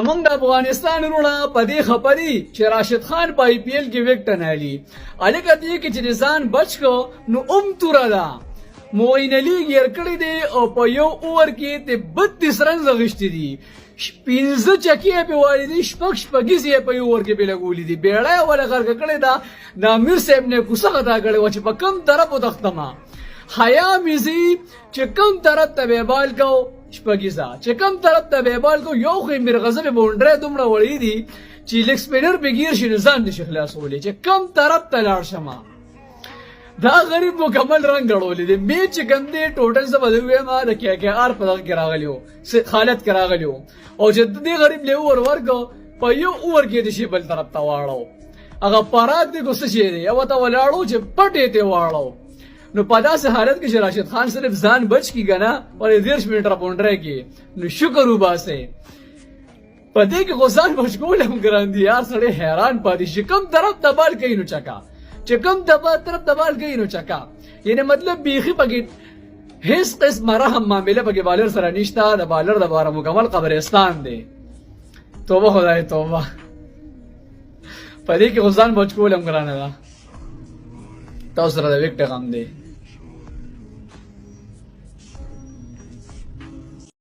موږ د افغانستان وروڼه په دې خبرې چې راشد خان په آی پی ایل کې وکټ نه علي الګا دې کې چې ځان بچ کو نو توره ده موین علي ګیر کړی دی او په یو اوور کې ته 32 رن غشتي دي 15 چکی په والدي شپږیز په یو اوور کې به لګولې دي بیړه ولا غرق کړی دا د امیر صاحب نه کوڅه غدا کړی و چې په کم طرف وتختما حیا میزي چې کم طرف ته به بال کو شپږیزه چې کم طرف ته به بال کو یو خو مرغزه به بونډره دومره وړي دي چې لیګ سپینر به گیر شي نظام نشي خلاصولې چې کم طرف ته لاړ شمه دا غریب مکمل رنگ غړولې دي میچ ګندې ټوټل څه بدلوي ما د کې کې ار په دغه کې راغلیو خالد کې راغلیو او چې دې غریب له اور ورګو په یو اور کې د شي بل طرف ته واړو هغه پارات دې کوڅه شي دی او ته ولاړو چې پټې ته واړو نو په داسې حالت کې چې راشد خان صرف ځان بچ کی غنا او 10 منټه پونډره کې نو شکر وباسه په دې کې غوسان مشغول هم ګران دي یار سړی حیران پاتې شي کوم طرف ته بال کوي نو چکا چې کوم طرف ته بال کوي نو چکا یعنی مطلب بیخي پکې هیڅ قسم رحم معاملې پکې بالر سره نشته د بالر د بار مکمل قبرستان دی توبه خدای توبه په دې کې غوسان مشغول هم ګران ده تاسو سره د وکټ غم دی